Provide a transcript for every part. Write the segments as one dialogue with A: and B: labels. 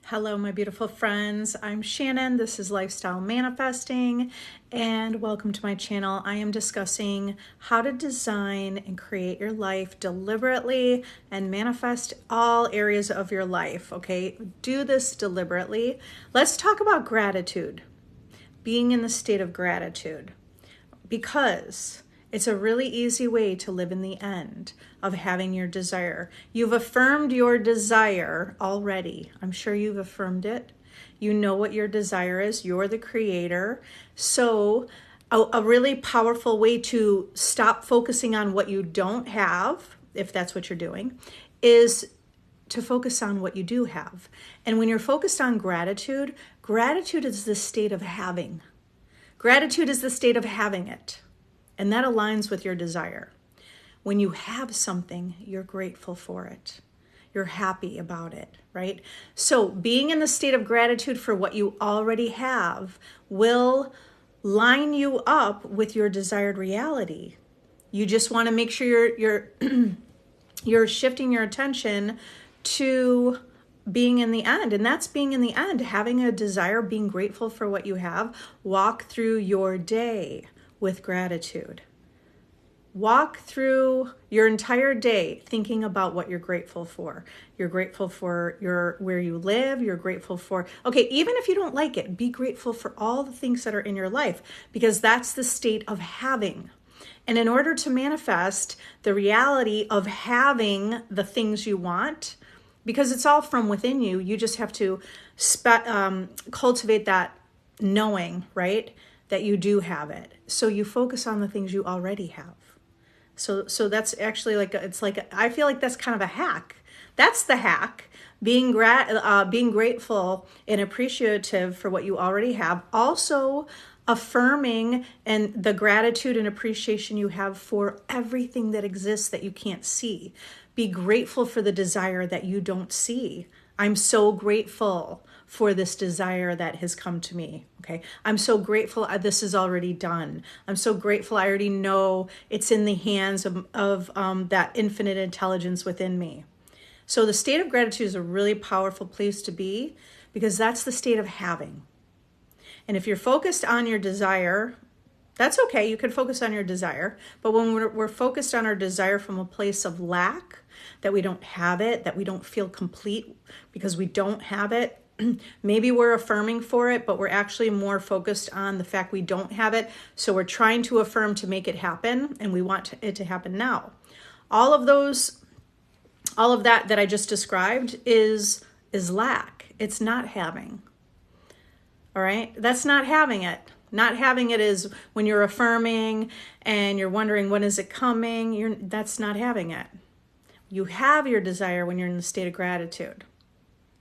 A: Hello, my beautiful friends. I'm Shannon. This is Lifestyle Manifesting, and welcome to my channel. I am discussing how to design and create your life deliberately and manifest all areas of your life. Okay, do this deliberately. Let's talk about gratitude, being in the state of gratitude, because it's a really easy way to live in the end of having your desire. You've affirmed your desire already. I'm sure you've affirmed it. You know what your desire is. You're the creator. So a really powerful way to stop focusing on what you don't have, if that's what you're doing, is to focus on what you do have. And when you're focused on gratitude, gratitude is the state of having. Gratitude is the state of having it. And that aligns with your desire. When you have something, you're grateful for it. You're happy about it, right? So being in the state of gratitude for what you already have will line you up with your desired reality. You just want to make sure you're shifting your attention to being in the end. And that's being in the end, having a desire, being grateful for what you have. Walk through your day with gratitude. Walk through your entire day thinking about what you're grateful for. You're grateful for where you live. You're grateful for, okay, even if you don't like it, be grateful for all the things that are in your life, because that's the state of having. And in order to manifest the reality of having the things you want, because it's all from within you, you just have to cultivate that knowing, right? That you do have it. So you focus on the things you already have. So that's actually I feel like that's kind of a hack. That's the hack. Being grateful and appreciative for what you already have. Also affirming and the gratitude and appreciation you have for everything that exists that you can't see. Be grateful for the desire that you don't see. I'm so grateful for this desire that has come to me. Okay. I'm so grateful this is already done. I'm so grateful I already know it's in the hands of that infinite intelligence within me. So the state of gratitude is a really powerful place to be, because that's the state of having. And if you're focused on your desire, that's okay. You can focus on your desire. But when we're focused on our desire from a place of lack, that we don't have it, that we don't feel complete because we don't have it, maybe we're affirming for it, but we're actually more focused on the fact we don't have it. So we're trying to affirm to make it happen, and we want it to happen now. All of that I just described is lack. It's not having. All right? That's not having it. Not having it is when you're affirming and you're wondering, when is it coming? That's not having it. You have your desire when you're in the state of gratitude.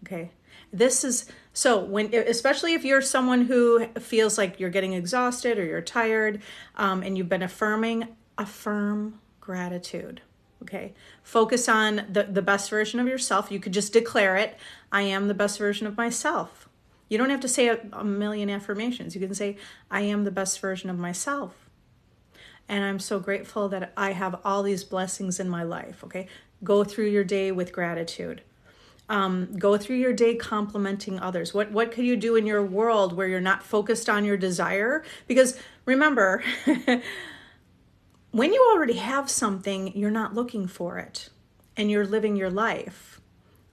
A: Okay? This is, so especially if you're someone who feels like you're getting exhausted or you're tired, and you've been affirm gratitude. Okay. Focus on the best version of yourself. You could just declare it. I am the best version of myself. You don't have to say a million affirmations. You can say, I am the best version of myself. And I'm so grateful that I have all these blessings in my life. Okay. Go through your day with gratitude. Go through your day complimenting others. What could you do in your world where you're not focused on your desire? Because remember, when you already have something, you're not looking for it and you're living your life.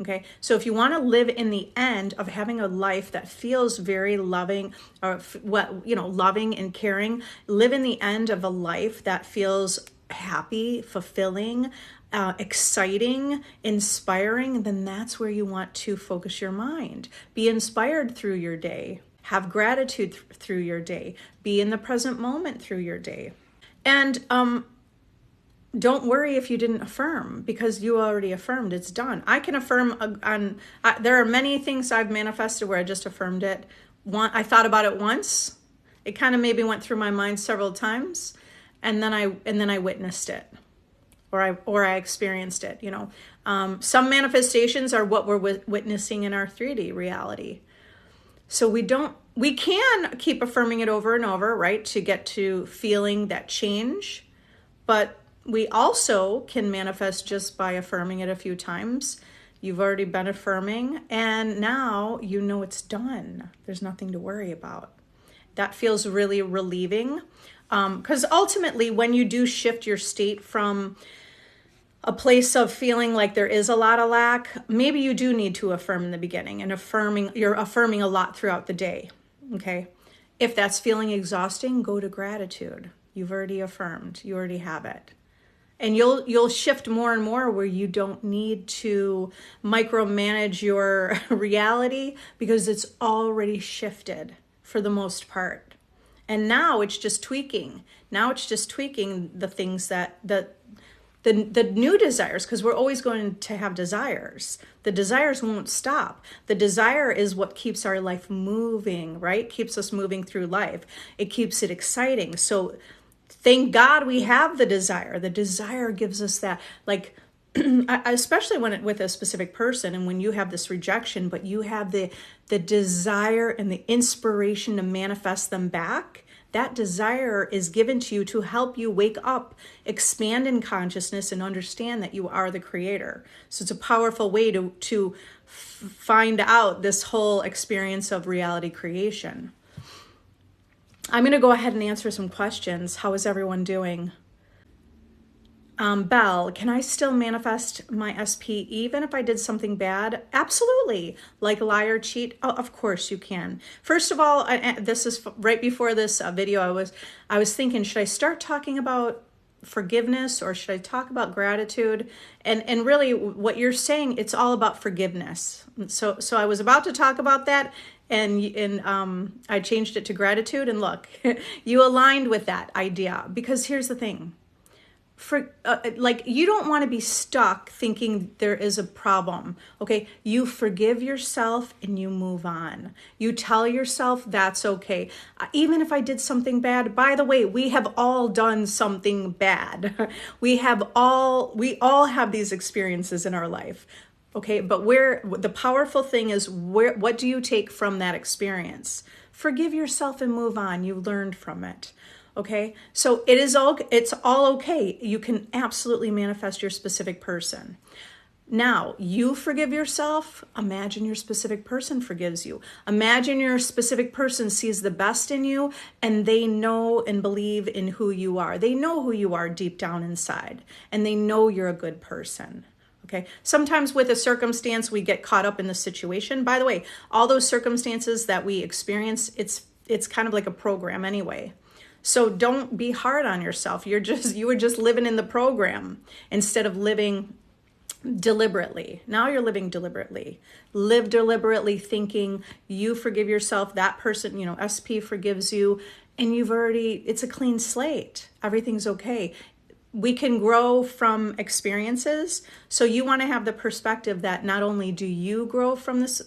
A: Okay. So if you want to live in the end of having a life that feels very loving, or loving and caring, live in the end of a life that feels happy, fulfilling, exciting, inspiring, then that's where you want to focus your mind. Be inspired through your day. Have gratitude through your day. Be in the present moment through your day. And don't worry if you didn't affirm, because you already affirmed. It's done. I can affirm there are many things I've manifested where I just affirmed it. I thought about it once. It kind of maybe went through my mind several times, and then I witnessed it. Or I experienced it, Some manifestations are what we're witnessing in our 3D reality. So we can keep affirming it over and over, right? To get to feeling that change. But we also can manifest just by affirming it a few times You've already been affirming, and now you know it's done. There's nothing to worry about. That feels really relieving, because ultimately when you do shift your state from a place of feeling like there is a lot of lack, maybe you do need to affirm in the beginning, and you're affirming a lot throughout the day. Okay. If that's feeling exhausting, go to gratitude. You've already affirmed, you already have it. And you'll shift more and more where you don't need to micromanage your reality, because it's already shifted for the most part. And now it's just tweaking. Now it's just tweaking the things that the new desires, because we're always going to have desires. The desires won't stop. The desire is what keeps our life moving, right? Keeps us moving through life. It keeps it exciting. So thank God we have the desire. The desire gives us that, like, especially when with a specific person, and when you have this rejection, but you have the desire and the inspiration to manifest them back. That desire is given to you to help you wake up, expand in consciousness, and understand that you are the creator. So it's a powerful way to find out this whole experience of reality creation. I'm going to go ahead and answer some questions. How is everyone doing? Belle, can I still manifest my SP even if I did something bad? Absolutely. Like lie or cheat? Oh, of course you can. First of all, this is right before this video, I was thinking, should I start talking about forgiveness or should I talk about gratitude? And really what you're saying, it's all about forgiveness. So I was about to talk about that, and I changed it to gratitude, and look, you aligned with that idea, because here's the thing. Like, you don't want to be stuck thinking there is a problem. Okay, you forgive yourself and you move on. You tell yourself that's okay. Even if I did something bad, by the way, we have all done something bad. We all have these experiences in our life. Okay, but the powerful thing is, what do you take from that experience? Forgive yourself and move on. You learned from it. Okay, so it's all okay. You can absolutely manifest your specific person. Now, you forgive yourself. Imagine your specific person forgives you. Imagine your specific person sees the best in you, and they know and believe in who you are. They know who you are deep down inside, and they know you're a good person. Okay. Sometimes with a circumstance, we get caught up in the situation. By the way, all those circumstances that we experience, it's kind of like a program anyway. So don't be hard on yourself. You were just living in the program instead of living deliberately. Now you're living deliberately. Live deliberately, thinking you forgive yourself, that person, SP forgives you, and it's a clean slate. Everything's okay. We can grow from experiences. So you want to have the perspective that not only do you grow from this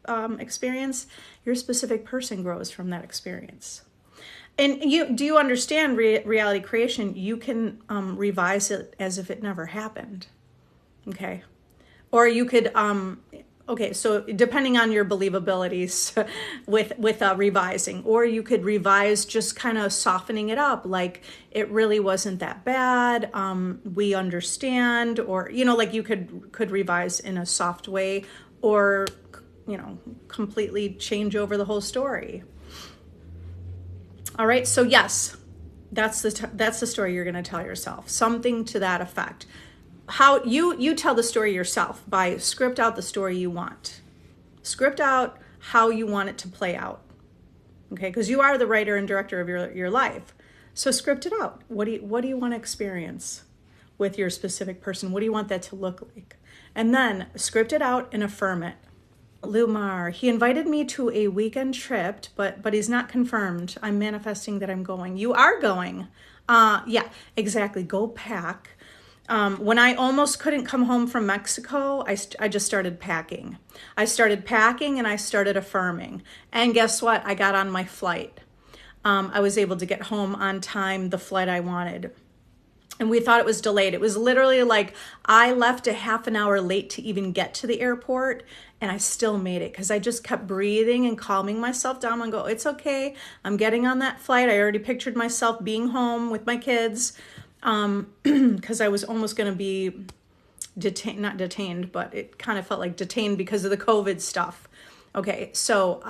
A: experience, your specific person grows from that experience. And do you understand reality creation? You can revise it as if it never happened. Okay. Or you could, okay, so depending on your believabilities with revising, or you could revise just kind of softening it up, like it really wasn't that bad. We understand, or, like you could revise in a soft way, or, completely change over the whole story. All right, so yes, that's the story you're going to tell yourself. Something to that effect. How you tell the story yourself by script out the story you want. Script out how you want it to play out. Okay, because you are the writer and director of your life. So script it out. What do you want to experience with your specific person? What do you want that to look like? And then script it out and affirm it. Lumar, he invited me to a weekend trip, but he's not confirmed. I'm manifesting that I'm going. You are going. Yeah, exactly. Go pack. When I almost couldn't come home from Mexico, I just started packing. I started packing and I started affirming. And guess what? I got on my flight. I was able to get home on time, the flight I wanted. And we thought it was delayed. It was literally like I left a half an hour late to even get to the airport, and I still made it because I just kept breathing and calming myself down and go, it's okay. I'm getting on that flight. I already pictured myself being home with my kids because I was almost going to be detained, not detained, but it kind of felt like detained because of the COVID stuff. Okay, so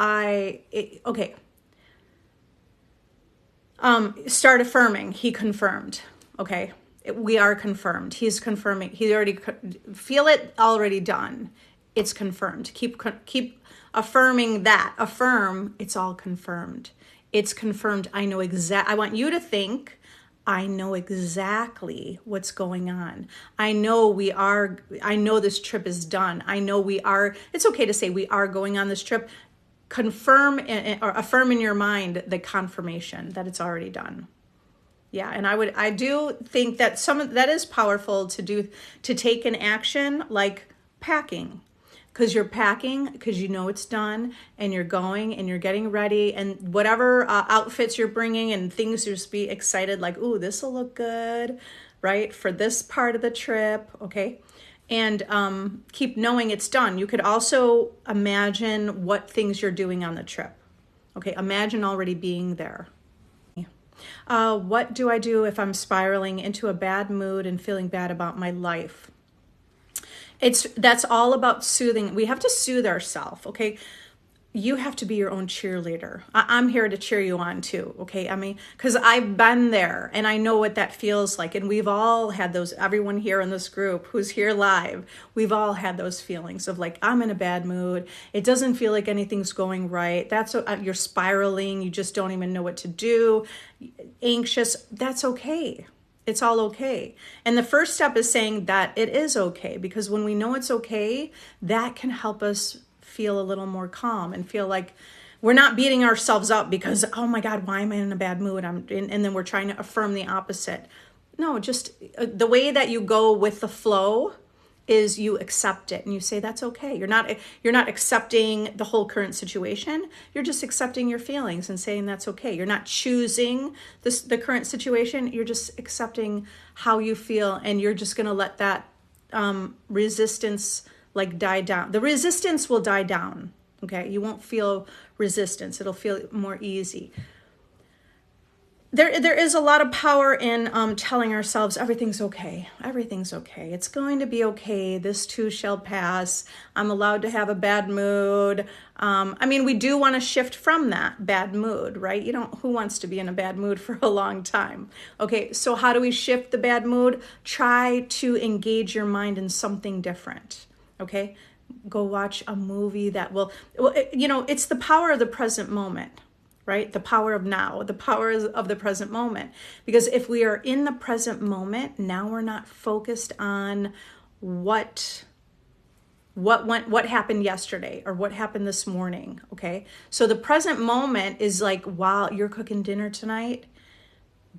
A: start affirming. He confirmed. Okay, we are confirmed. He's confirming. He already feel it already done. It's confirmed. Keep affirming that. Affirm. It's all confirmed. It's confirmed. I want you to think, I know exactly what's going on. I know this trip is done. I know it's okay to say we are going on this trip. Confirm or affirm in your mind the confirmation that it's already done. Yeah, and I do think that that is powerful to take an action like packing. Because you're packing, because you know it's done, and you're going and you're getting ready, and whatever outfits you're bringing and things, you just be excited, like, ooh, this will look good, right, for this part of the trip, okay? And keep knowing it's done. You could also imagine what things you're doing on the trip, okay? Imagine already being there. What do I do if I'm spiraling into a bad mood and feeling bad about my life? That's all about soothing. We have to soothe ourselves, okay? You have to be your own cheerleader. I'm here to cheer you on too, okay? I mean, because I've been there and I know what that feels like. And we've all had those, everyone here in this group who's here live, we've all had those feelings of like, I'm in a bad mood. It doesn't feel like anything's going right. You're spiraling. You just don't even know what to do. Anxious. That's okay. It's all okay. And the first step is saying that it is okay, because when we know it's okay, that can help us feel a little more calm and feel like we're not beating ourselves up because, oh my God, why am I in a bad mood? And then we're trying to affirm the opposite. No, just the way that you go with the flow is you accept it and you say that's okay. You're not accepting the whole current situation. You're just accepting your feelings and saying that's okay. You're not choosing the current situation. You're just accepting how you feel, and you're just going to let that resistance like die down. The resistance will die down. Okay, you won't feel resistance. It'll feel more easy. There is a lot of power in telling ourselves everything's okay. Everything's okay. It's going to be okay. This too shall pass. I'm allowed to have a bad mood. I mean, we do want to shift from that bad mood, right? Who wants to be in a bad mood for a long time? Okay, so how do we shift the bad mood? Try to engage your mind in something different, okay? Go watch a movie that it's the power of the present moment. Right? The power of now, the power of the present moment. Because if we are in the present moment, now we're not focused on what happened yesterday or what happened this morning, okay? So the present moment is like, while you're cooking dinner tonight,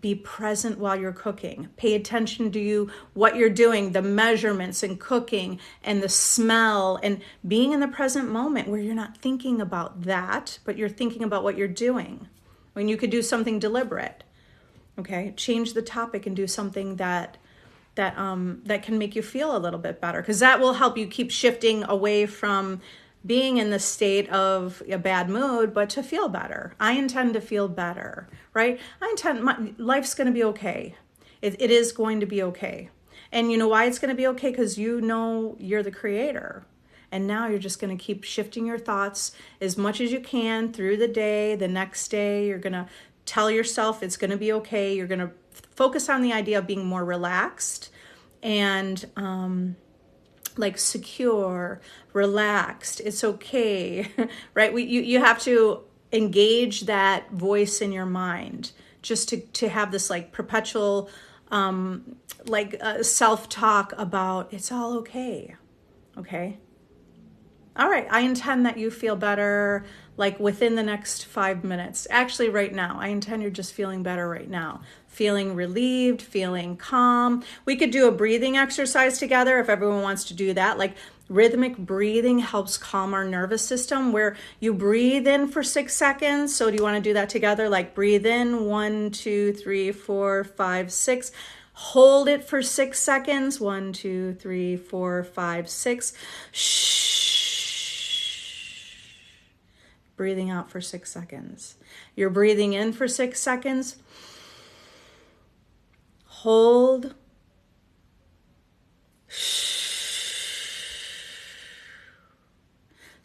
A: be present while you're cooking. Pay attention to what you're doing, the measurements and cooking and the smell, and being in the present moment where you're not thinking about that, but you're thinking about what you're doing. When you could do something deliberate, okay? Change the topic and do something that can make you feel a little bit better, because that will help you keep shifting away from being in the state of a bad mood, but to feel better. I intend to feel better, right? Life's going to be okay. It is going to be okay. And you know why it's going to be okay? Because you're the creator. And now you're just going to keep shifting your thoughts as much as you can through the day. The next day, you're going to tell yourself it's going to be okay. You're going to focus on the idea of being more relaxed and like secure, relaxed. It's okay, right? You have to engage that voice in your mind just to have this like perpetual self-talk about it's all okay. Okay. All right. I intend that you feel better like within the next 5 minutes. Actually, right now, I intend you're just feeling better right now. Feeling relieved, feeling calm. We could do a breathing exercise together if everyone wants to do that. Like rhythmic breathing helps calm our nervous system, where you breathe in for 6 seconds. So do you want to do that together? Like breathe in, 1, 2, 3, 4, 5, 6. Hold it for 6 seconds. 1, 2, 3, 4, 5, 6. Shh. Breathing out for 6 seconds. You're breathing in for 6 seconds. Hold. Shh.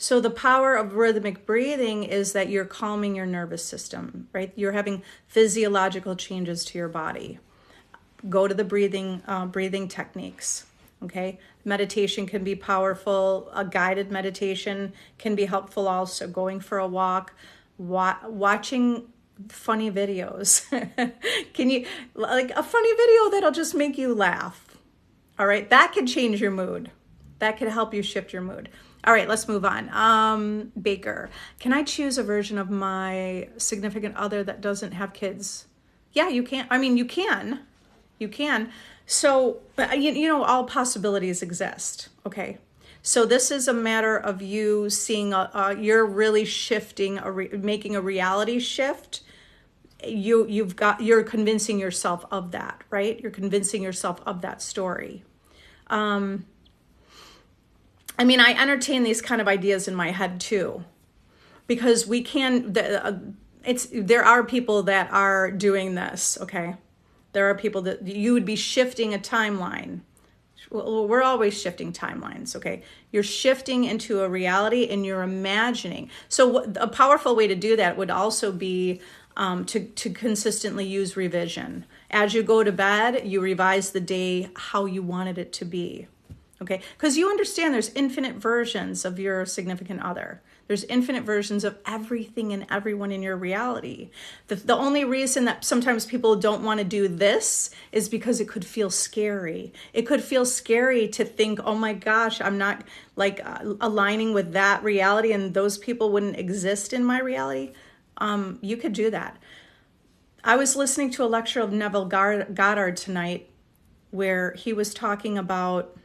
A: So the power of rhythmic breathing is that you're calming your nervous system, right? You're having physiological changes to your body. Go to the breathing techniques. Okay, meditation can be powerful. A guided meditation can be helpful also. Going for a walk, watching funny videos. Can you, like a funny video that'll just make you laugh? All right, that could change your mood. That could help you shift your mood. All right, let's move on. Baker, can I choose a version of my significant other that doesn't have kids? Yeah, you can. I mean, you can. You can. So, you know, all possibilities exist. Okay. So this is a matter of you seeing, you're really shifting, making a reality shift. You're convincing yourself of that, right? You're convincing yourself of that story. I mean, I entertain these kind of ideas in my head too, because we can, there are people that are doing this. Okay. There are people that you would be shifting a timeline. Well, we're always shifting timelines, okay? You're shifting into a reality and you're imagining. So a powerful way to do that would also be to consistently use revision. As you go to bed, you revise the day how you wanted it to be, okay? Because you understand there's infinite versions of your significant other. There's infinite versions of everything and everyone in your reality. The only reason that sometimes people don't want to do this is because it could feel scary. It could feel scary to think, oh my gosh, I'm not like aligning with that reality and those people wouldn't exist in my reality. You could do that. I was listening to a lecture of Neville Goddard tonight where he was talking about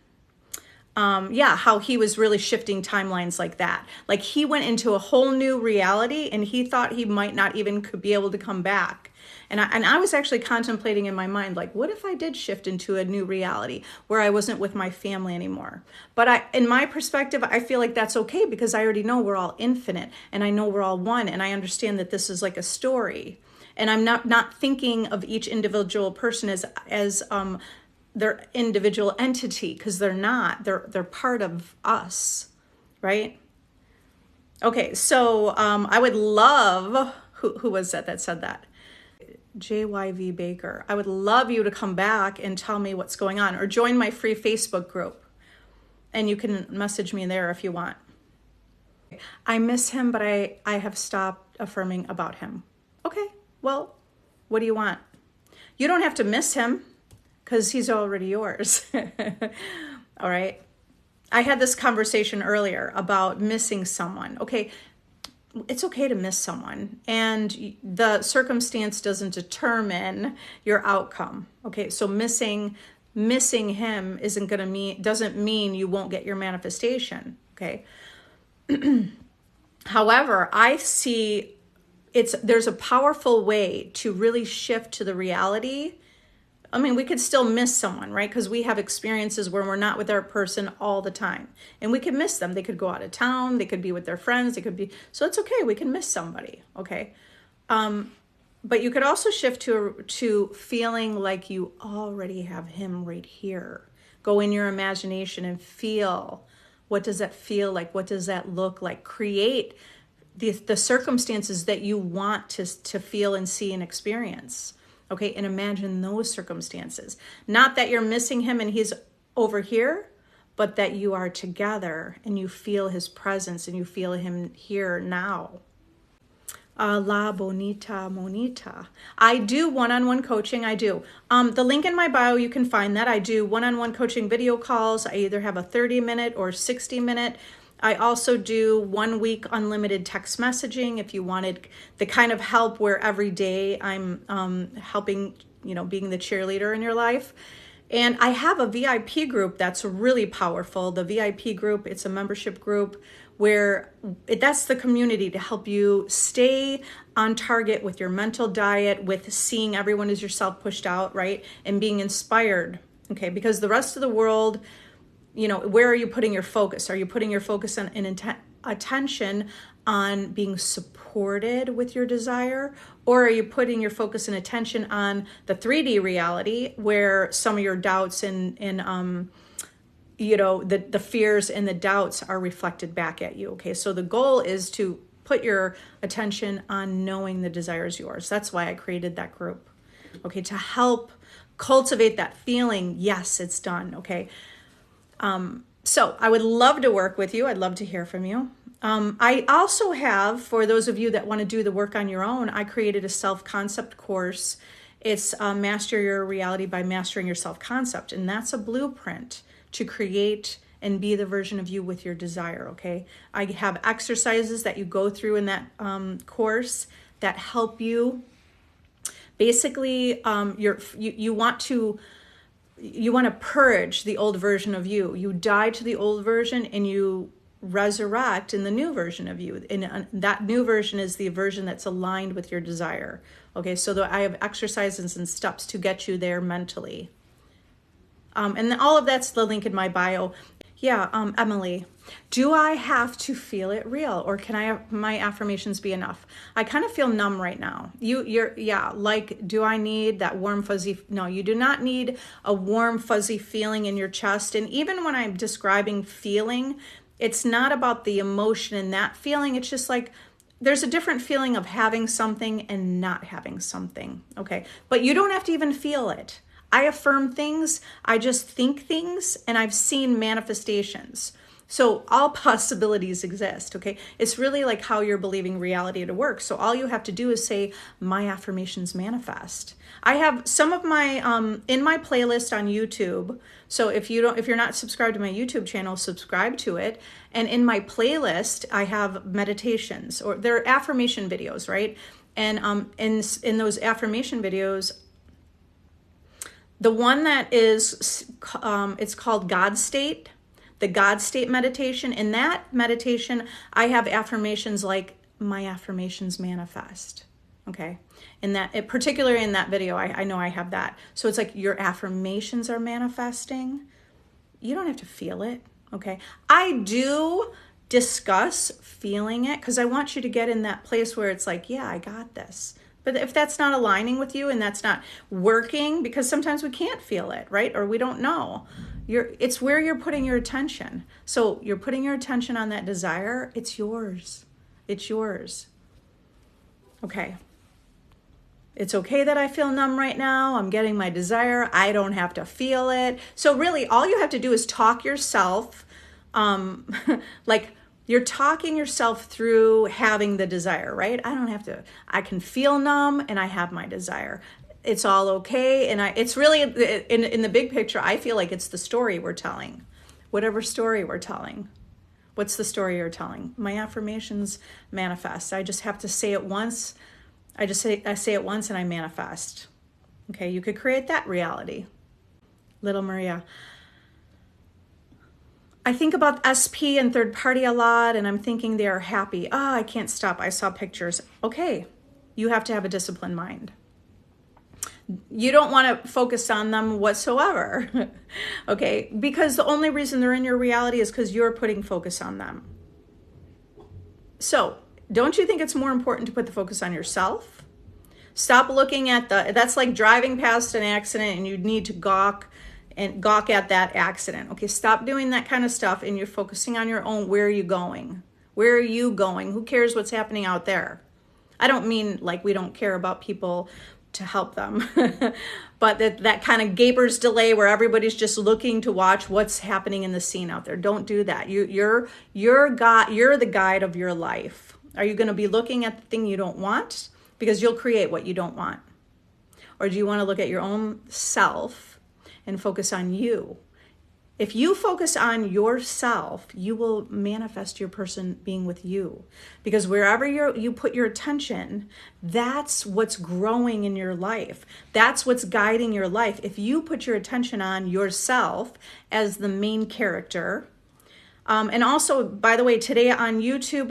A: how he was really shifting timelines like that. Like he went into a whole new reality and he thought he might not even could be able to come back. And I was actually contemplating in my mind, like, what if I did shift into a new reality where I wasn't with my family anymore? But in my perspective, I feel like that's okay because I already know we're all infinite and I know we're all one. And I understand that this is like a story. And I'm not thinking of each individual person as their individual entity, because they're not. They're part of us, right? Okay, so I would love, who was that said that? JYV Baker. I would love you to come back and tell me what's going on, or join my free Facebook group. And you can message me there if you want. I miss him, but I have stopped affirming about him. Okay, well, what do you want? You don't have to miss him, because he's already yours. All right. I had this conversation earlier about missing someone. Okay. It's okay to miss someone, and the circumstance doesn't determine your outcome. Okay. So missing him doesn't mean you won't get your manifestation. Okay. However, I see there's a powerful way to really shift to the reality. I mean, we could still miss someone, right? Because we have experiences where we're not with our person all the time. And we can miss them. They could go out of town. They could be with their friends. So it's okay. We can miss somebody, okay? But you could also shift to feeling like you already have him right here. Go in your imagination and feel. What does that feel like? What does that look like? Create the circumstances that you want to feel and see and experience. Okay, and imagine those circumstances. Not that you're missing him and he's over here, but that you are together and you feel his presence and you feel him here now. La bonita monita. I do one-on-one coaching. I do. The link in my bio, you can find that. I do one-on-one coaching video calls. I either have a 30-minute or 60-minute. I also do 1 week unlimited text messaging if you wanted the kind of help where every day I'm helping, being the cheerleader in your life. And I have a VIP group that's really powerful. The VIP group, it's a membership group where that's the community to help you stay on target with your mental diet, with seeing everyone as yourself pushed out, right? And being inspired, okay? Because the rest of the world, where are you putting your focus? Are you putting your focus on attention on being supported with your desire? Or are you putting your focus and attention on the 3D reality where some of your doubts and the fears and the doubts are reflected back at you. Okay, so the goal is to put your attention on knowing the desire is yours. That's why I created that group. Okay, to help cultivate that feeling, yes, it's done. Okay, so I would love to work with you. I'd love to hear from you. I also have, for those of you that want to do the work on your own, I created a self-concept course. It's Master Your Reality by Mastering Your Self-Concept, and that's a blueprint to create and be the version of you with your desire, okay? I have exercises that you go through in that course that help you. Basically, you want to purge the old version of you. You die to the old version and you resurrect in the new version of you. And that new version is the version that's aligned with your desire. Okay, so I have exercises and steps to get you there mentally. And all of that's the link in my bio. Yeah, Emily, do I have to feel it real, or can my affirmations be enough? I kind of feel numb right now. Do I need that warm fuzzy? No, you do not need a warm fuzzy feeling in your chest. And even when I'm describing feeling, it's not about the emotion in that feeling. It's just like there's a different feeling of having something and not having something. Okay, but you don't have to even feel it. I affirm things, I just think things, and I've seen manifestations. So all possibilities exist, okay? It's really like how you're believing reality to work. So all you have to do is say, my affirmations manifest. I have some of my, in my playlist on YouTube. So if you're not subscribed to my YouTube channel, subscribe to it. And in my playlist, I have meditations, or they're affirmation videos, right? And in those affirmation videos, the one that is, it's called God State, the God State meditation. In that meditation, I have affirmations like, my affirmations manifest. Okay. Particularly in that video, I know I have that. So it's like your affirmations are manifesting. You don't have to feel it. Okay. I do discuss feeling it because I want you to get in that place where it's like, yeah, I got this. But if that's not aligning with you and that's not working, because sometimes we can't feel it, right? Or we don't know. It's where you're putting your attention. So you're putting your attention on that desire. It's yours. It's yours. Okay. It's okay that I feel numb right now. I'm getting my desire. I don't have to feel it. So really, all you have to do is talk yourself, like, you're talking yourself through having the desire, right? I can feel numb and I have my desire. It's all okay. And it's really, in the big picture, I feel like it's the story we're telling. Whatever story we're telling. What's the story you're telling? My affirmations manifest. I just have to say it once. I say it once and I manifest. Okay, you could create that reality. Little Maria. I think about SP and third party a lot, and I'm thinking they are happy. I can't stop. I saw pictures. Okay, you have to have a disciplined mind. You don't want to focus on them whatsoever, okay? Because the only reason they're in your reality is because you're putting focus on them. So, don't you think it's more important to put the focus on yourself? Stop looking at that's like driving past an accident and you need to gawk at that accident. Okay, stop doing that kind of stuff and you're focusing on your own. Where are you going? Where are you going? Who cares what's happening out there? I don't mean like we don't care about people to help them, but that kind of gaper's delay where everybody's just looking to watch what's happening in the scene out there. Don't do that. You're the guide of your life. Are you going to be looking at the thing you don't want? Because you'll create what you don't want. Or do you want to look at your own self and focus on you? If you focus on yourself, you will manifest your person being with you. Because wherever you put your attention, that's what's growing in your life. That's what's guiding your life. If you put your attention on yourself as the main character, and also, by the way, today on YouTube,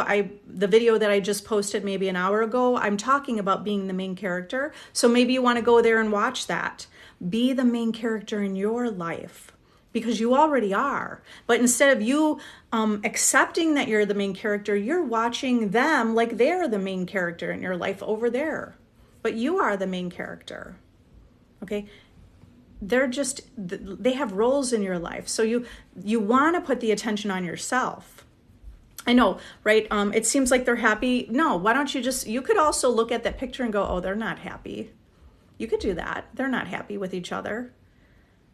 A: the video that I just posted maybe an hour ago, I'm talking about being the main character. So maybe you want to go there and watch that. Be the main character in your life. Because you already are. But instead of you accepting that you're the main character, you're watching them like they're the main character in your life over there. But you are the main character. Okay? they have roles in your life. So you want to put the attention on yourself. I know, right? It seems like they're happy. No, why don't you could also look at that picture and go, oh, they're not happy. You could do that. They're not happy with each other.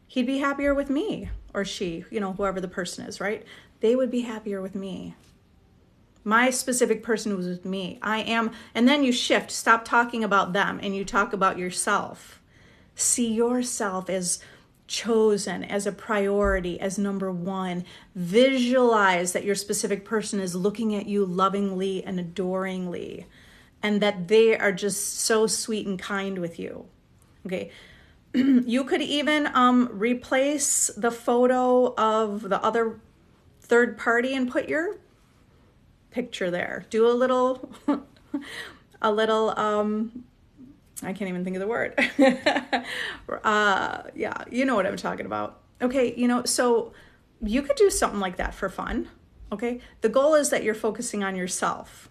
A: He'd be happier with me, or she, whoever the person is, right? They would be happier with me. My specific person was with me. I am, and then you shift, stop talking about them, and you talk about yourself. See yourself as chosen, as a priority, as number one. Visualize that your specific person is looking at you lovingly and adoringly, and that they are just so sweet and kind with you. Okay. You could even replace the photo of the other third party and put your picture there. Do a little, I can't even think of the word. Yeah, you know what I'm talking about. Okay, so you could do something like that for fun. Okay, the goal is that you're focusing on yourself.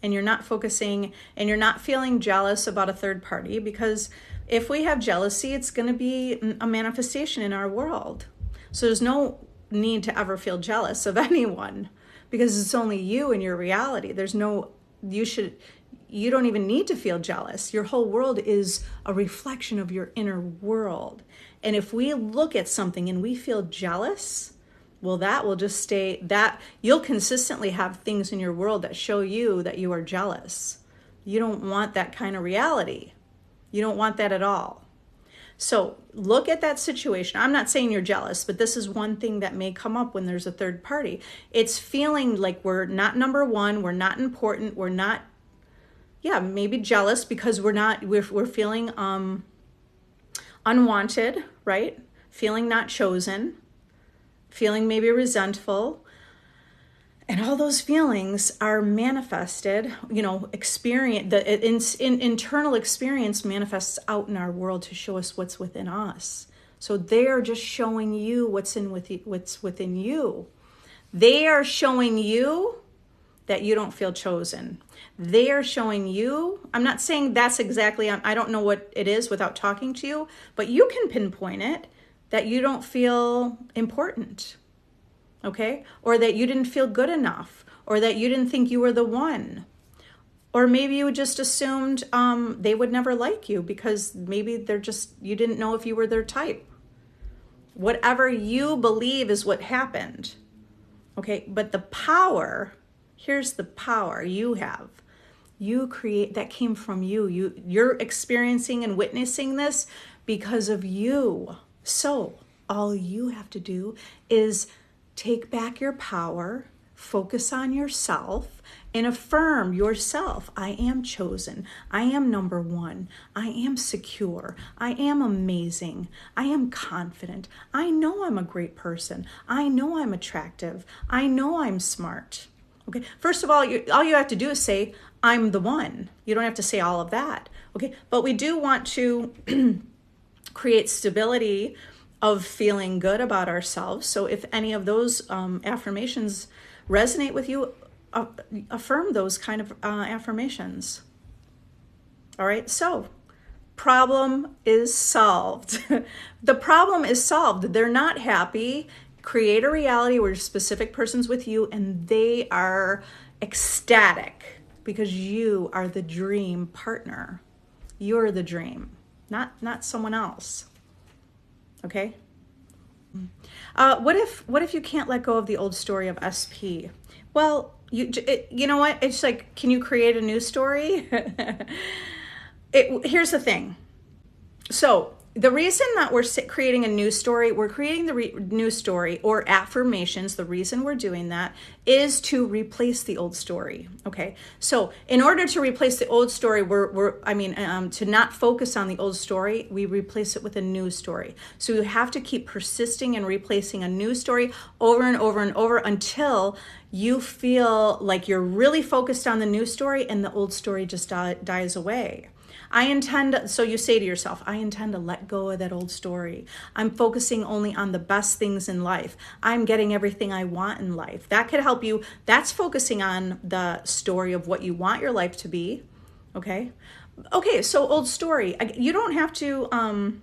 A: And you're not feeling jealous about a third party, because if we have jealousy, it's going to be a manifestation in our world. So there's no need to ever feel jealous of anyone, because it's only you and your reality. You don't even need to feel jealous. Your whole world is a reflection of your inner world. And if we look at something and we feel jealous, well, that will just stay, that you'll consistently have things in your world that show you that you are jealous. You don't want that kind of reality. You don't want that at all. So look at that situation. I'm not saying you're jealous, but this is one thing that may come up when there's a third party. It's feeling like we're not number one, we're not important, we're not, maybe jealous because we're feeling unwanted, right? Feeling not chosen. Feeling maybe resentful. And all those feelings are manifested, internal experience manifests out in our world to show us what's within us. So they are just showing you what's within you. They are showing you that you don't feel chosen. They are showing you, I'm not saying that's exactly, I don't know what it is without talking to you, but you can pinpoint it, that you don't feel important, okay? Or that you didn't feel good enough, or that you didn't think you were the one. Or maybe you just assumed they would never like you because maybe you didn't know if you were their type. Whatever you believe is what happened, okay? But here's the power you have. You create, that came from you. You're experiencing and witnessing this because of you. So all you have to do is take back your power, focus on yourself, and affirm yourself. I am chosen. I am number one. I am secure. I am amazing. I am confident. I know I'm a great person. I know I'm attractive. I know I'm smart. Okay. First of all you have to do is say, I'm the one. You don't have to say all of that. Okay. But we do want to create stability of feeling good about ourselves. So if any of those affirmations resonate with you, affirm those kind of affirmations. All right, so problem is solved. The problem is solved. They're not happy. Create a reality where a specific person's with you and they are ecstatic because you are the dream partner. You're the dream, not someone else. Okay? What if you can't let go of the old story of SP? Well, you know what? It's like, can you create a new story? Here's the thing. So the reason that we're creating a new story, we're creating the new story or affirmations. The reason we're doing that is to replace the old story. Okay. So in order to replace the old story, to not focus on the old story, we replace it with a new story. So you have to keep persisting and replacing a new story over and over and over until you feel like you're really focused on the new story and the old story just dies away. So you say to yourself, I intend to let go of that old story. I'm focusing only on the best things in life. I'm getting everything I want in life. That could help you. That's focusing on the story of what you want your life to be. Okay. Okay. So old story. You don't have to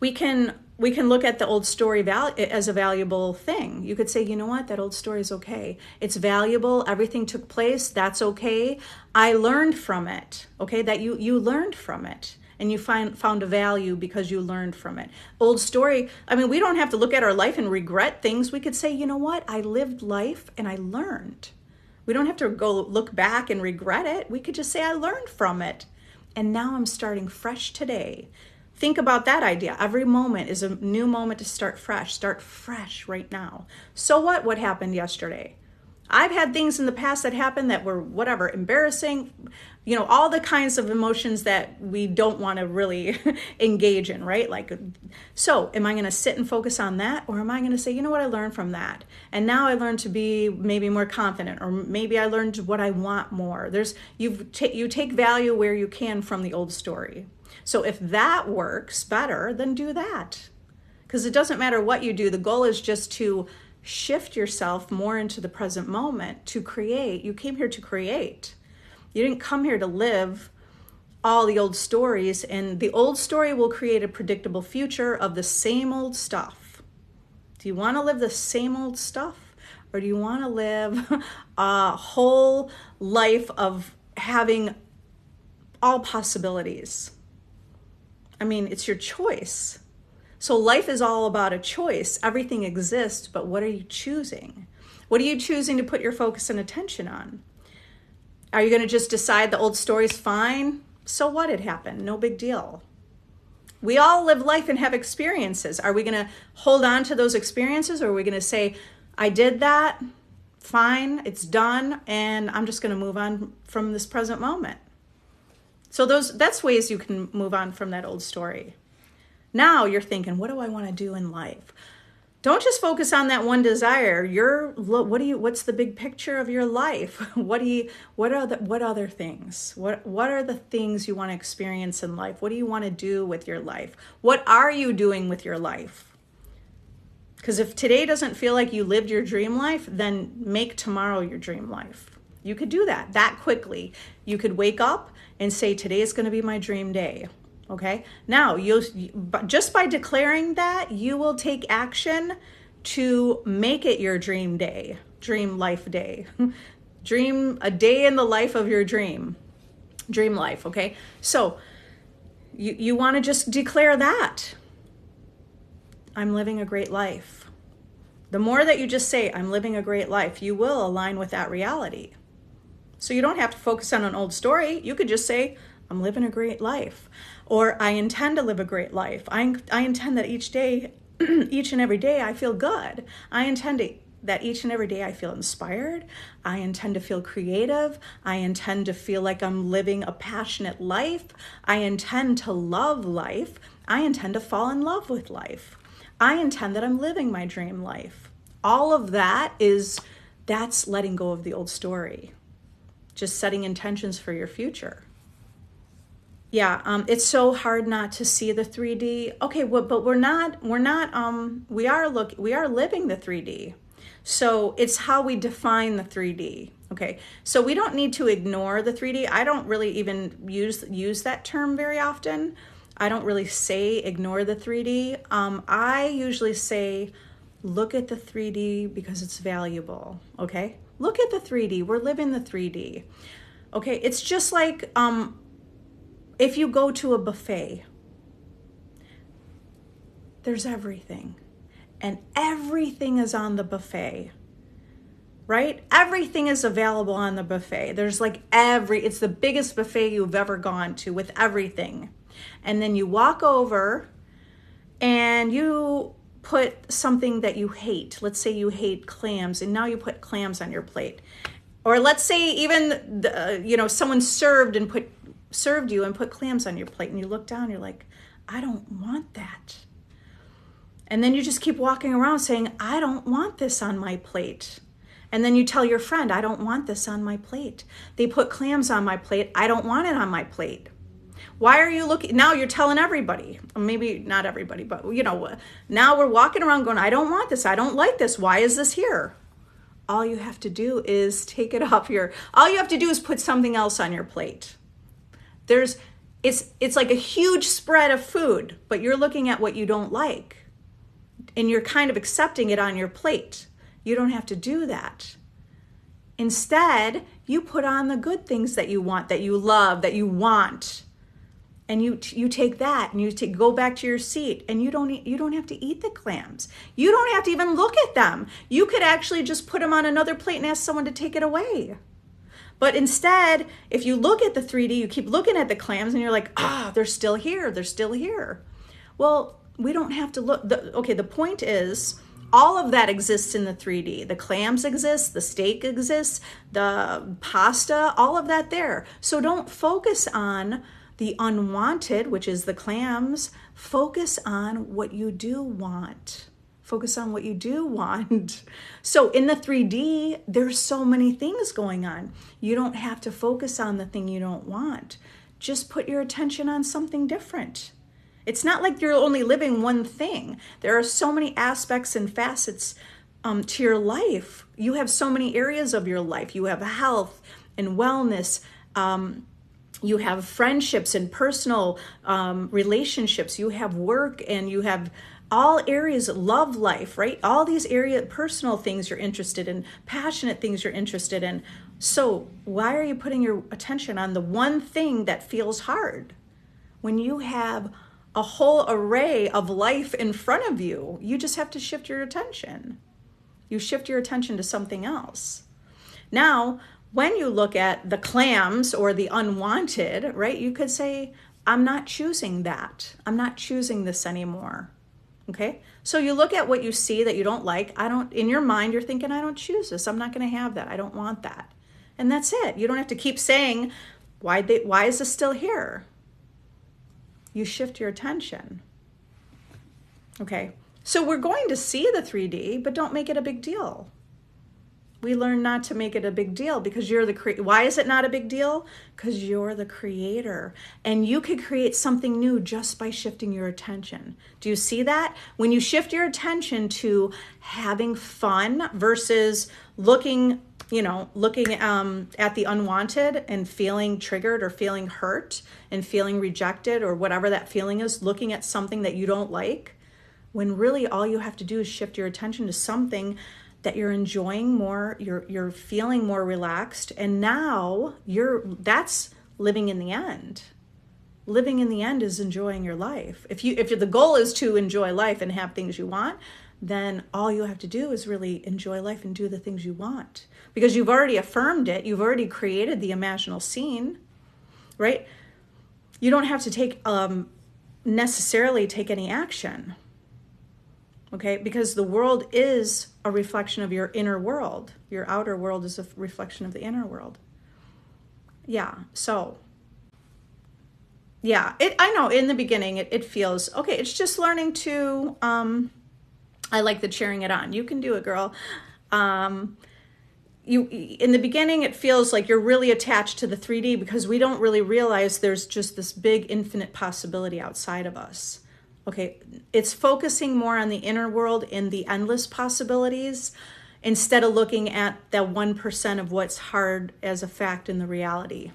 A: We can look at the old story as a valuable thing. You could say, you know what, that old story is okay. It's valuable. Everything took place. That's okay. I learned from it. Okay, that you learned from it. And you found a value because you learned from it. Old story, I mean, we don't have to look at our life and regret things. We could say, you know what, I lived life and I learned. We don't have to go look back and regret it. We could just say, I learned from it. And now I'm starting fresh today. Think about that idea. Every moment is a new moment to start fresh. Start fresh right now. So what happened yesterday? I've had things in the past that happened that were whatever, embarrassing, you know, all the kinds of emotions that we don't want to really engage in, right? Like, so am I going to sit and focus on that? Or am I going to say, you know what, I learned from that. And now I learned to be maybe more confident, or maybe I learned what I want more. You take value where you can from the old story. So if that works better, then do that. Because it doesn't matter what you do. The goal is just to shift yourself more into the present moment, to create. You came here to create. You didn't come here to live all the old stories, and the old story will create a predictable future of the same old stuff. Do you want to live the same old stuff, or do you want to live a whole life of having all possibilities? I mean, it's your choice. So life is all about a choice. Everything exists, but what are you choosing? What are you choosing to put your focus and attention on? Are you going to just decide the old story's fine? So what had happened? No big deal. We all live life and have experiences. Are we going to hold on to those experiences, or are we going to say, I did that, fine, it's done, and I'm just going to move on from this present moment? So that's ways you can move on from that old story. Now you're thinking, what do I want to do in life? Don't just focus on that one desire. What's the big picture of your life? What other things? What are the things you want to experience in life? What do you want to do with your life? What are you doing with your life? Because if today doesn't feel like you lived your dream life, then make tomorrow your dream life. You could do that quickly. You could wake up and say, today is going to be my dream day. Okay. Now, just by declaring that, you will take action to make it your dream day, dream life day, a day in the life of your dream life. Okay. So you want to just declare that I'm living a great life. The more that you just say, I'm living a great life, you will align with that reality. So you don't have to focus on an old story. You could just say, I'm living a great life, or I intend to live a great life. I intend that each day, each and every day, I feel good. I intend that each and every day I feel inspired. I intend to feel creative. I intend to feel like I'm living a passionate life. I intend to love life. I intend to fall in love with life. I intend that I'm living my dream life. All of that's letting go of the old story. Just setting intentions for your future. Yeah, it's so hard not to see the 3D. Okay, but we are living the 3D. So it's how we define the 3D. Okay, so we don't need to ignore the 3D. I don't really even use that term very often. I don't really say ignore the 3D. I usually say look at the 3D because it's valuable. Okay, look at the 3D. We're living the 3D. Okay, it's just like if you go to a buffet, there's everything, and everything is on the buffet, right? Everything is available on the buffet. There's like it's the biggest buffet you've ever gone to with everything. And then you walk over and you put something that you hate. Let's say you hate clams, and now you put clams on your plate. Or let's say even someone served you and put clams on your plate, and you look down, you're like, I don't want that. And then you just keep walking around saying, I don't want this on my plate. And then you tell your friend, I don't want this on my plate. They put clams on my plate. I don't want it on my plate. Why are you looking? Now you're telling everybody, maybe not everybody, but now we're walking around going, I don't want this. I don't like this. Why is this here? All you have to do is take it off all you have to do is put something else on your plate. it's like a huge spread of food, but you're looking at what you don't like and you're kind of accepting it on your plate. You don't have to do that. Instead, you put on the good things that you want, that you love, that you want. And you take that and go back to your seat, and you don't have to eat the clams. You don't have to even look at them. You could actually just put them on another plate and ask someone to take it away. But instead, if you look at the 3D, you keep looking at the clams and you're like, they're still here. They're still here. Well, we don't have to look. The point is, all of that exists in the 3D. The clams exist, the steak exists, the pasta, all of that there. So don't focus on the unwanted, which is the clams. Focus on what you do want. Focus on what you do want. So in the 3D, there's so many things going on. You don't have to focus on the thing you don't want. Just put your attention on something different. It's not like you're only living one thing. There are so many aspects and facets to your life. You have so many areas of your life. You have health and wellness. You have friendships and personal relationships. You have work, and you have all areas of love life, right? All these personal things you're interested in, passionate things you're interested in. So why are you putting your attention on the one thing that feels hard when you have a whole array of life in front of you? You just have to shift your attention. You shift your attention to something else. Now, when you look at the clams or the unwanted, right, you could say, I'm not choosing that. I'm not choosing this anymore. Okay? So you look at what you see that you don't like. In your mind, you're thinking, I don't choose this. I'm not going to have that. I don't want that. And that's it. You don't have to keep saying, why is this still here? You shift your attention. Okay? So we're going to see the 3D, but don't make it a big deal. We learn not to make it a big deal because you're the creator. Why is it not a big deal? Because you're the creator. And you could create something new just by shifting your attention. Do you see that? When you shift your attention to having fun versus looking at the unwanted and feeling triggered or feeling hurt and feeling rejected or whatever that feeling is, looking at something that you don't like, when really all you have to do is shift your attention to something that you're enjoying more, you're feeling more relaxed, and now that's living in the end. Living in the end is enjoying your life. If the goal is to enjoy life and have things you want, then all you have to do is really enjoy life and do the things you want. Because you've already affirmed it, you've already created the imaginal scene, right? You don't have to necessarily take any action. Okay, because the world is a reflection of your inner world. Your outer world is a reflection of the inner world. Yeah, so, yeah, I know in the beginning it feels, okay, it's just learning to, I like the cheering it on. You can do it, girl. In the beginning, it feels like you're really attached to the 3D because we don't really realize there's just this big infinite possibility outside of us. Okay, it's focusing more on the inner world and the endless possibilities instead of looking at that 1% of what's hard as a fact in the reality.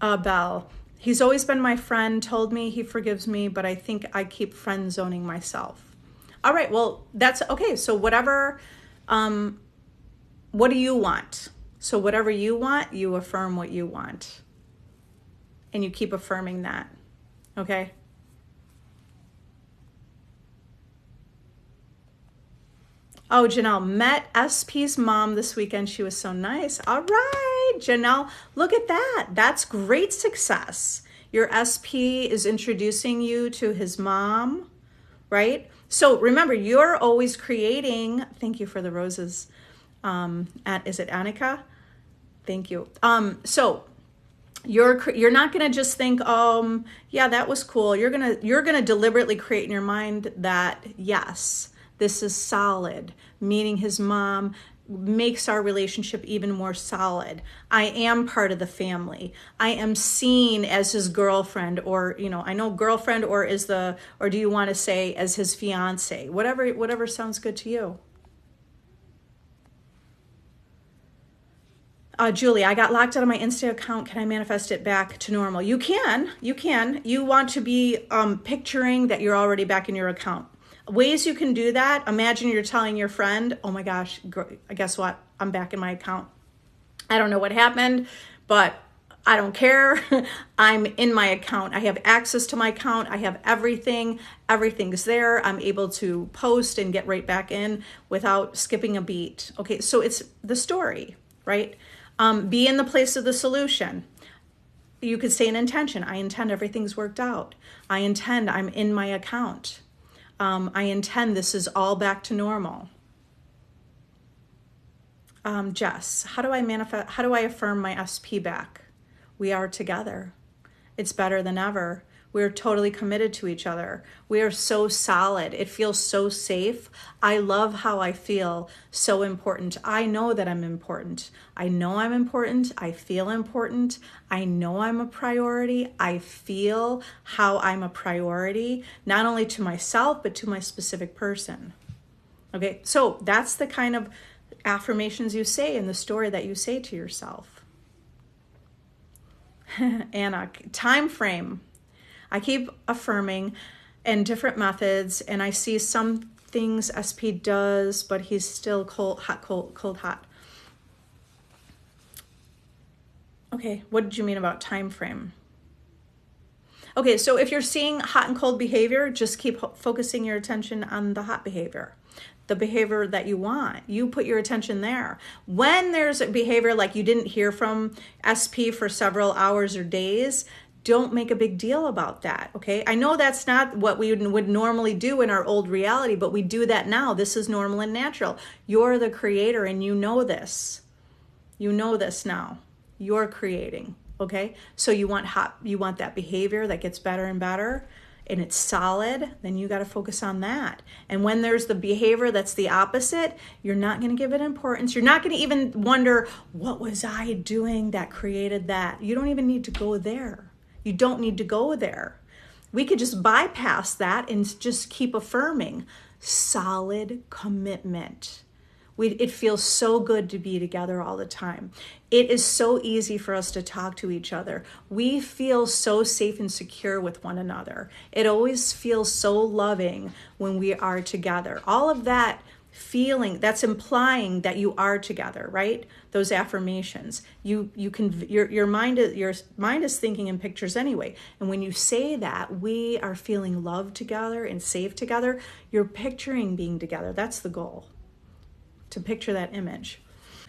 A: Belle, he's always been my friend, told me he forgives me, but I think I keep friend zoning myself. All right, well, that's okay. So whatever, what do you want? So whatever you want, you affirm what you want. And you keep affirming that, okay? Oh, Janelle, met SP's mom this weekend. She was so nice. All right, Janelle, look at that. That's great success. Your SP is introducing you to his mom, right? So remember, you're always creating. Thank you for the roses. Is it Annika? Thank you. So you're not gonna just think, yeah, that was cool. You're gonna deliberately create in your mind that yes, this is solid, meaning his mom makes our relationship even more solid. I am part of the family. I am seen as his girlfriend, or, I know girlfriend, or do you want to say as his fiance? Whatever sounds good to you. Julie, I got locked out of my Insta account. Can I manifest it back to normal? You can. You want to be picturing that you're already back in your account. Ways you can do that. Imagine you're telling your friend, oh my gosh, guess what? I'm back in my account. I don't know what happened, but I don't care. I'm in my account. I have access to my account. I have everything. Everything's there. I'm able to post and get right back in without skipping a beat. Okay, so it's the story, right? Be in the place of the solution. You could say an intention. I intend everything's worked out. I intend I'm in my account. I intend this is all back to normal. Jess, how do I affirm my SP back? We are together. It's better than ever. We're totally committed to each other. We are so solid. It feels so safe. I love how I feel. So important. I know that I'm important. I know I'm important. I feel important. I know I'm a priority. I feel how I'm a priority, not only to myself, but to my specific person. Okay, so that's the kind of affirmations you say in the story that you say to yourself. Anna, time frame. I keep affirming in different methods, and I see some things SP does, but he's still cold, hot. Okay, what did you mean about time frame? Okay, so if you're seeing hot and cold behavior, just keep focusing your attention on the hot behavior. The behavior that you want, you put your attention there. When there's a behavior like you didn't hear from SP for several hours or days, don't make a big deal about that, okay? I know that's not what we would normally do in our old reality, but we do that now. This is normal and natural. You're the creator and you know this. You know this now. You're creating, okay? So you want that behavior that gets better and better, and it's solid, then you got to focus on that. And when there's the behavior that's the opposite, you're not going to give it importance. You're not going to even wonder, what was I doing that created that? You don't even need to go there. You don't need to go there. We could just bypass that and just keep affirming solid commitment. It feels so good to be together all the time. It is so easy for us to talk to each other. We feel so safe and secure with one another. It always feels so loving when we are together. All of that feeling, that's implying that you are together, right? Those affirmations. Your mind is thinking in pictures anyway. And when you say that, we are feeling loved together and safe together, you're picturing being together. That's the goal. To picture that image.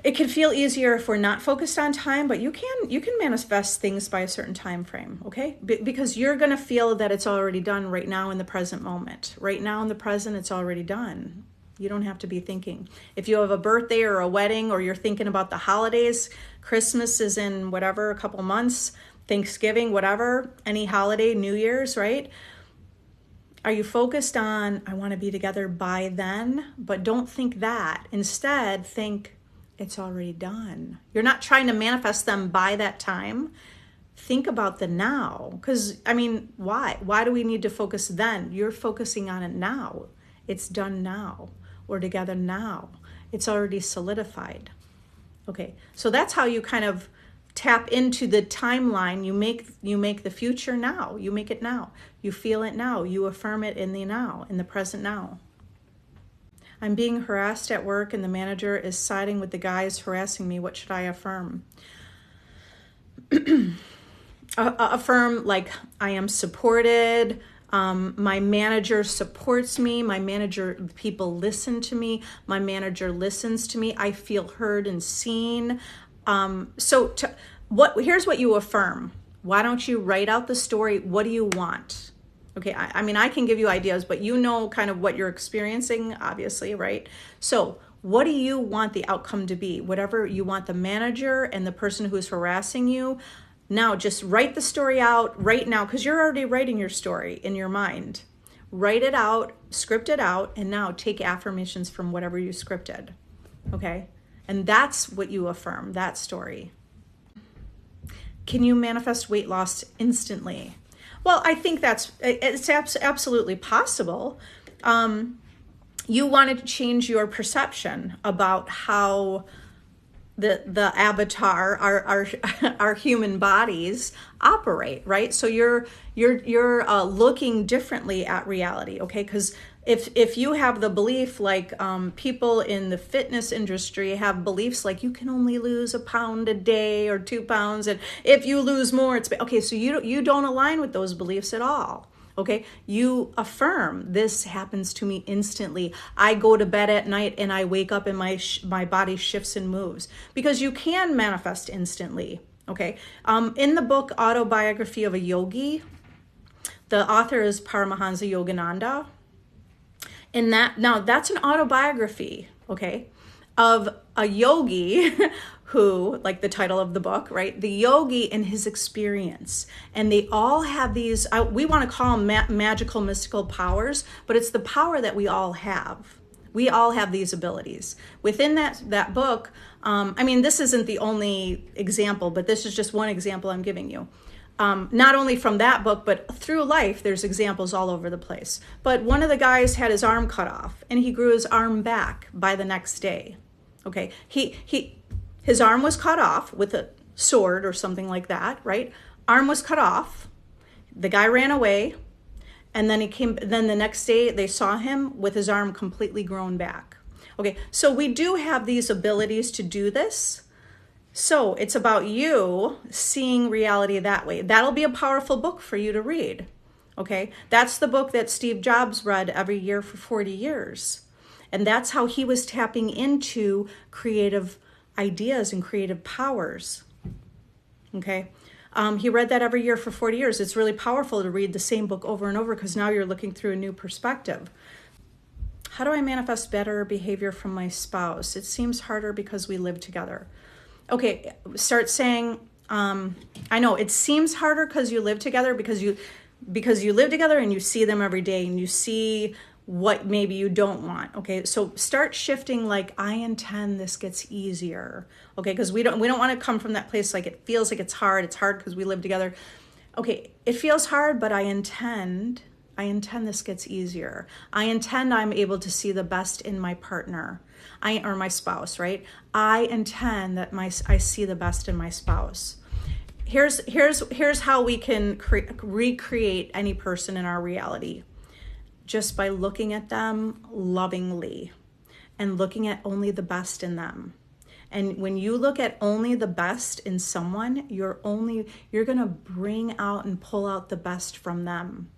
A: It can feel easier if we're not focused on time, but you can manifest things by a certain time frame, okay? Because you're going to feel that it's already done right now in the present moment. Right now in the present, it's already done. You don't have to be thinking. If you have a birthday or a wedding, or you're thinking about the holidays, Christmas is in whatever, a couple months, Thanksgiving, whatever, any holiday, New Year's, right? Are you focused on, I want to be together by then? But don't think that. Instead, think it's already done. You're not trying to manifest them by that time. Think about the now. Because, I mean, why? Why do we need to focus then? You're focusing on it now. It's done now. We're together now. It's already solidified. Okay, so that's how you kind of tap into the timeline. You make the future now. You make it now. You feel it now. You affirm it in the now, in the present now. I'm being harassed at work and the manager is siding with the guys harassing me. What should I affirm? Affirm like I am supported. My manager supports me. People listen to me. My manager listens to me. I feel heard and seen. Here's what you affirm. Why don't you write out the story? What do you want? Okay, I mean, I can give you ideas, but you know kind of what you're experiencing, obviously, right? So what do you want the outcome to be? Whatever you want the manager and the person who's harassing you. Now, just write the story out right now, because you're already writing your story in your mind. Write it out, script it out, and now take affirmations from whatever you scripted, okay? And that's what you affirm, that story. Can you manifest weight loss instantly? Well, I think it's absolutely possible. You want to change your perception about how the avatar, our human bodies operate, right? So you're looking differently at reality, okay? Because if you have the belief, like people in the fitness industry have beliefs like you can only lose a pound a day or 2 pounds, and if you lose more, it's okay. So you don't align with those beliefs at all. Okay, you affirm, this happens to me instantly. I go to bed at night and I wake up and my body shifts and moves, because you can manifest instantly. Okay, in the book Autobiography of a Yogi, the author is Paramahansa Yogananda. And that's an autobiography, okay, of a yogi who, like the title of the book, right? The yogi and his experience. And they all have these, we want to call them magical, mystical powers, but it's the power that we all have. We all have these abilities. Within that book, I mean, this isn't the only example, but this is just one example I'm giving you. Not only from that book, but through life, there's examples all over the place. But one of the guys had his arm cut off, and he grew his arm back by the next day. Okay, his arm was cut off with a sword or something like that, right? Arm was cut off. The guy ran away, and then he came. Then the next day, they saw him with his arm completely grown back. Okay, so we do have these abilities to do this. So it's about you seeing reality that way. That'll be a powerful book for you to read. Okay, that's the book that Steve Jobs read every year for 40 years. And that's how he was tapping into creative ideas and creative powers. Okay, he read that every year for 40 years. It's really powerful to read the same book over and over, because now you're looking through a new perspective. How do I manifest better behavior from my spouse? It seems harder because we live together. Okay, start saying, I know it seems harder because you live together, because you live together and you see them every day and you see what maybe you don't want. Okay, so start shifting, like, I intend this gets easier. Okay, because we don't want to come from that place like it feels like it's hard. It's hard because we live together. Okay, it feels hard, but I intend this gets easier. I intend I'm able to see the best in my partner. Or my spouse, right? I intend that I see the best in my spouse. Here's how we can recreate any person in our reality. Just by looking at them lovingly and looking at only the best in them. And when you look at only the best in someone, you're going to bring out and pull out the best from them.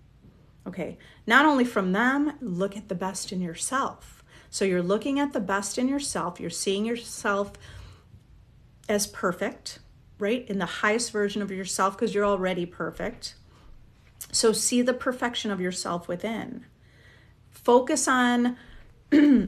A: Okay, not only from them, look at the best in yourself. So you're looking at the best in yourself. You're seeing yourself as perfect, right? In the highest version of yourself, because you're already perfect. So see the perfection of yourself within. Focus on,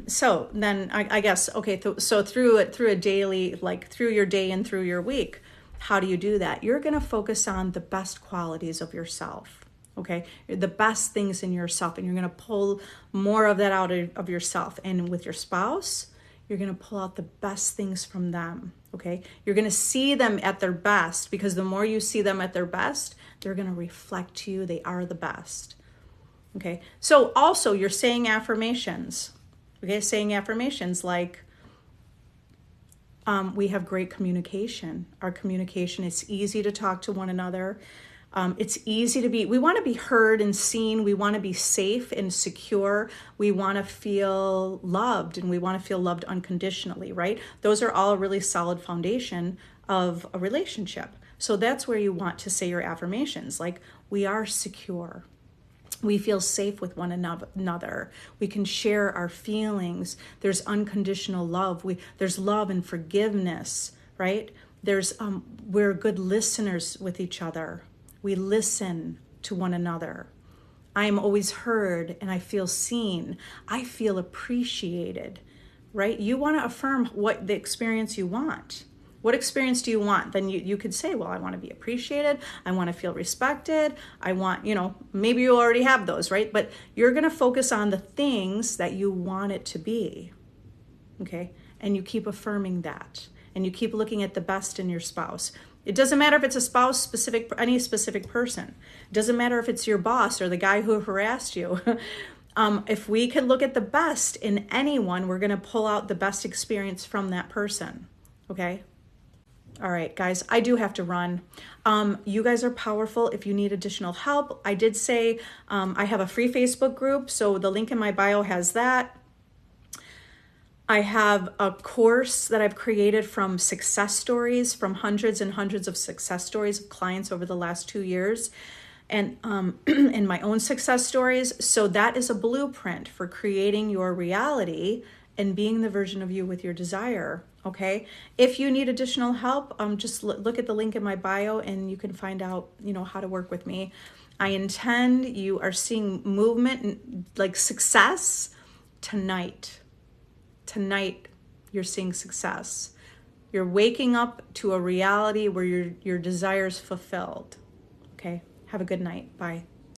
A: so then I guess, okay, so through a daily, like through your day and through your week, how do you do that? You're going to focus on the best qualities of yourself. Okay, the best things in yourself, and you're going to pull more of that out of yourself. And with your spouse, you're going to pull out the best things from them. Okay, you're going to see them at their best, because the more you see them at their best, they're going to reflect to you. They are the best. Okay, so also you're saying affirmations. Okay, saying affirmations like, we have great communication. Our communication, it's easy to talk to one another. It's easy to we want to be heard and seen. We want to be safe and secure. We want to feel loved, and we want to feel loved unconditionally, right? Those are all a really solid foundation of a relationship. So that's where you want to say your affirmations, like, we are secure. We feel safe with one another. We can share our feelings. There's unconditional love. There's love and forgiveness, right? We're good listeners with each other. We listen to one another. I am always heard and I feel seen. I feel appreciated, right? You want to affirm what the experience you want. What experience do you want? Then you could say, well, I want to be appreciated. I want to feel respected. I want, maybe you already have those, right? But you're going to focus on the things that you want it to be, okay? And you keep affirming that. And you keep looking at the best in your spouse. It doesn't matter if it's a spouse, any specific person. It doesn't matter if it's your boss or the guy who harassed you. If we can look at the best in anyone, we're going to pull out the best experience from that person. Okay. All right, guys, I do have to run. You guys are powerful. If you need additional help, I did say I have a free Facebook group, so the link in my bio has that. I have a course that I've created from success stories, from hundreds and hundreds of success stories of clients over the last 2 years, and in my own success stories. So that is a blueprint for creating your reality and being the version of you with your desire. Okay. If you need additional help, just look at the link in my bio and you can find out, how to work with me. I intend you are seeing movement, like success tonight. Tonight, you're seeing success. You're waking up to a reality where your desire is fulfilled. Okay. Have a good night. Bye.